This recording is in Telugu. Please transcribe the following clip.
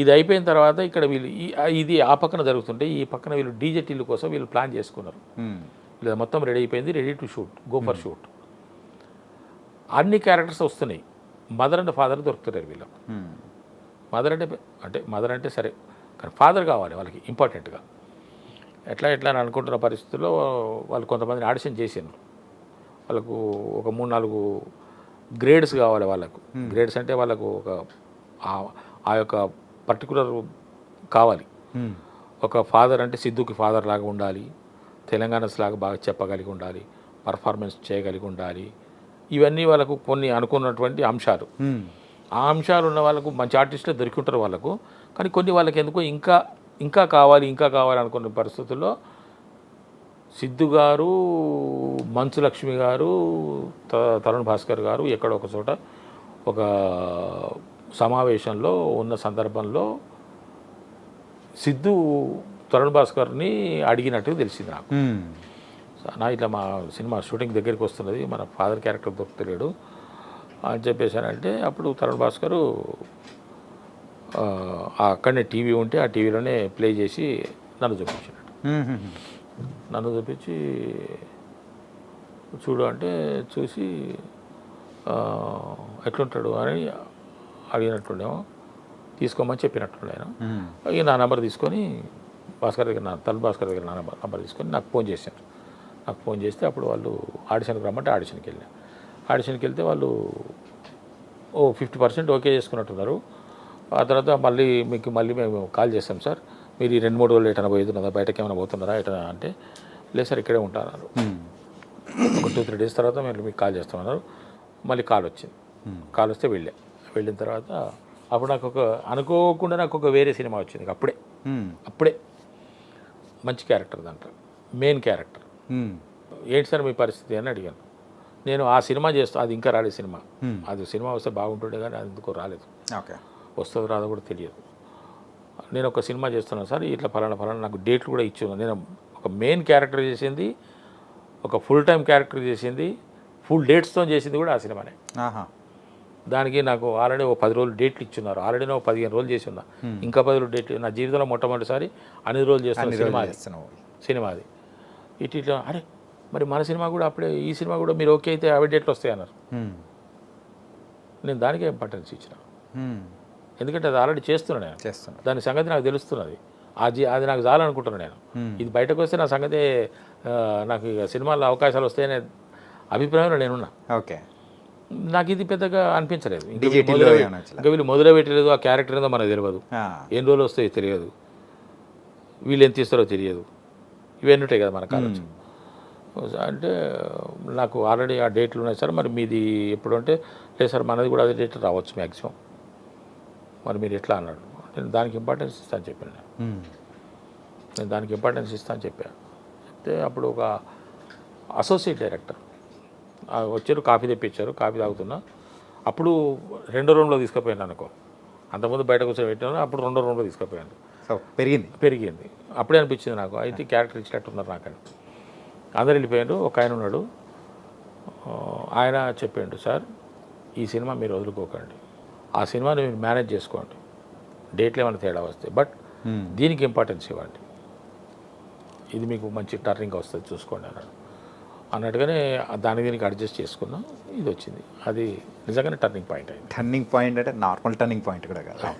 ఇది అయిపోయిన తర్వాత ఇక్కడ వీళ్ళు ఇది ఆ పక్కన జరుగుతుంటే ఈ పక్కన వీళ్ళు డీజే కోసం వీళ్ళు ప్లాన్ చేసుకున్నారు. వీళ్ళు మొత్తం రెడీ అయిపోయింది, ready to shoot, go for shoot. అన్ని క్యారెక్టర్స్ వస్తున్నాయి, మదర్ అండ్ ఫాదర్ దొరుకుతున్నారు వీళ్ళకు. మదర్ అంటే సరే, కానీ ఫాదర్ కావాలి వాళ్ళకి ఇంపార్టెంట్గా. ఎట్లా అని అనుకుంటున్న పరిస్థితుల్లో వాళ్ళు కొంతమందిని ఆడిషన్ చేసారు. వాళ్ళకు ఒక 3-4 గ్రేడ్స్ కావాలి వాళ్ళకు. గ్రేడ్స్ అంటే వాళ్ళకు ఒక ఆ యొక్క పర్టికులర్ కావాలి. ఒక ఫాదర్ అంటే సిద్ధుకి ఫాదర్ లాగా ఉండాలి, తెలంగాణస్ లాగా బాగా చెప్పగలిగి ఉండాలి, పర్ఫార్మెన్స్ చేయగలిగి ఉండాలి. ఇవన్నీ వాళ్ళకు కొన్ని అనుకున్నటువంటి అంశాలు. ఆ అంశాలు ఉన్న వాళ్ళకు మంచి ఆర్టిస్టులు దొరికి ఉంటారు వాళ్ళకు. కానీ కొన్ని వాళ్ళకి ఎందుకో ఇంకా కావాలి అనుకున్న పరిస్థితుల్లో సిద్ధు గారు, మంచు లక్ష్మి గారు, తరుణ్ భాస్కర్ గారు ఎక్కడో ఒక చోట ఒక సమావేశంలో ఉన్న సందర్భంలో సిద్ధు తరుణ్ భాస్కర్ని అడిగినట్టు తెలిసింది నాకు. ఇట్లా మా సినిమా షూటింగ్ దగ్గరికి వస్తున్నది, మన ఫాదర్ క్యారెక్టర్ దొరుకుతలేడు అని చెప్పేసానంటే అప్పుడు తరుణ్ భాస్కరు అక్కడనే టీవీ ఉంటే ఆ టీవీలోనే ప్లే చేసి నన్ను చూపించినట్టు. నన్ను చూపించి చూడు అంటే చూసి ఎట్లుంటాడు అని అడిగినట్టుండేమో, తీసుకోమని చెప్పినట్టుండే ఆయన. ఇక నా నెంబర్ తీసుకొని భాస్కర్ దగ్గర, తరుణ్ భాస్కర్ దగ్గర నా నెంబర్ తీసుకొని నాకు ఫోన్ చేశారు. నాకు ఫోన్ చేస్తే అప్పుడు వాళ్ళు ఆడిషన్కి రమ్మంటే ఆడిషన్కి వెళ్ళాను. ఆడిషన్కి వెళ్తే వాళ్ళు 50% ఓకే చేసుకున్నట్టున్నారు. ఆ తర్వాత మళ్ళీ మేము కాల్ చేస్తాం సార్, మీరు ఈ 2-3 రోజులు ఎటైనా పోతున్నదా, బయటకి ఏమైనా పోతున్నారా ఎటైనా అంటే, లేదు సార్ ఇక్కడే ఉంటారన్నారు. ఒక 2-3 డేస్ తర్వాత మీకు కాల్ చేస్తామన్నారు. మళ్ళీ కాల్ వచ్చింది. కాల్ వస్తే వెళ్ళిన తర్వాత అప్పుడు నాకు అనుకోకుండా నాకు ఒక వేరే సినిమా వచ్చింది. అప్పుడే మంచి క్యారెక్టర్, దాంట్లో మెయిన్ క్యారెక్టర్. ఏంటి సార్ మీ పరిస్థితి అని అడిగాను. నేను ఆ సినిమా అది ఇంకా రాలేదు సినిమా. అది సినిమా వస్తే బాగుంటుండే కానీ అది ఎందుకో రాలేదు. వస్తుందో రాదో కూడా తెలియదు. నేను ఒక సినిమా చేస్తున్నాను సార్, ఇట్లా ఫలానా నాకు డేట్లు కూడా ఇచ్చాను. నేను ఒక మెయిన్ క్యారెక్టర్ చేసింది, ఒక ఫుల్ టైం క్యారెక్టర్ చేసింది, ఫుల్ డేట్స్తో చేసింది కూడా ఆ సినిమానే. దానికి నాకు ఆల్రెడీ 10 రోజులు డేట్లు ఇచ్చున్నారు. ఆల్రెడీ 15 రోజులు చేసి ఉన్నా, ఇంకా 10 రోజులు డేట్లు. నా జీవితంలో మొట్టమొదటిసారి అన్ని రోజులు చేస్తున్న సినిమా అది. ఇట్లా అరే మరి మన సినిమా కూడా అప్పుడే, ఈ సినిమా కూడా మీరు ఓకే అయితే 50 డేట్లు వస్తాయి అన్నారు. నేను దానికే ఇంపార్టెన్స్ ఇచ్చిన, ఎందుకంటే అది ఆల్రెడీ చేస్తున్నాను నేను. దాని సంగతి నాకు తెలుస్తున్నది. అది నాకు చాలనుకుంటున్నాను నేను. ఇది బయటకు వస్తే నా సంగతే, నాకు ఇక సినిమాల్లో అవకాశాలు వస్తాయనే అభిప్రాయంలో నేనున్నా. నాకు ఇది పెద్దగా అనిపించలేదు. ఇంకా వీళ్ళు మొదలుపెట్టలేదు, ఆ క్యారెక్టర్ ఏదో మనకు తెలియదు, ఎన్ని రోజులు వస్తాయో తెలియదు, వీళ్ళు ఎంత ఇస్తారో తెలియదు, ఇవన్నీ ఉంటాయి కదా మనకు ఆలోచన. అంటే నాకు ఆల్రెడీ ఆ డేట్లు ఉన్నాయి సార్, మరి మీది ఎప్పుడు అంటే, లేదు సార్ మనది కూడా అదే డేట్లు రావచ్చు మ్యాక్సిమం, మరి మీరు ఎట్లా అన్నాడు. నేను దానికి ఇంపార్టెన్స్ ఇస్తాను చెప్పాను. నేను దానికి ఇంపార్టెన్స్ ఇస్తాను చెప్పాను. చెప్తే అప్పుడు ఒక అసోసియేట్ డైరెక్టర్ వచ్చారు, కాఫీ తెప్పించారు, కాఫీ తాగుతున్నా. అప్పుడు 2వ రూమ్లో తీసుకుపోయాను అనుకో, అంతకుముందు బయటకు వచ్చి పెట్టాను, అప్పుడు 2వ రూమ్లో తీసుకుపోయాను. పెరిగింది. అప్పుడే అనిపించింది నాకు, అయితే క్యారెక్టర్ ఇచ్చినట్టున్నారు నాకని. అందరు వెళ్ళిపోయాడు. ఒక ఆయన ఉన్నాడు, ఆయన చెప్పాడు, సార్ ఈ సినిమా మీరు వదులుకోకండి, ఆ సినిమాని మీరు మేనేజ్ చేసుకోండి, డేట్లు ఏమైనా తేడా వస్తాయి, బట్ దీనికి ఇంపార్టెన్స్ ఇవ్వండి, ఇది మీకు మంచి టర్నింగ్ వస్తుంది చూసుకోండి అన్నాడు. అన్నట్టుగానే దీనికి అడ్జస్ట్ చేసుకున్నాం, ఇది వచ్చింది. అది నిజంగానే టర్నింగ్ పాయింట్ అయింది. టర్నింగ్ పాయింట్ అంటే నార్మల్ టర్నింగ్ పాయింట్ కూడా కాదు.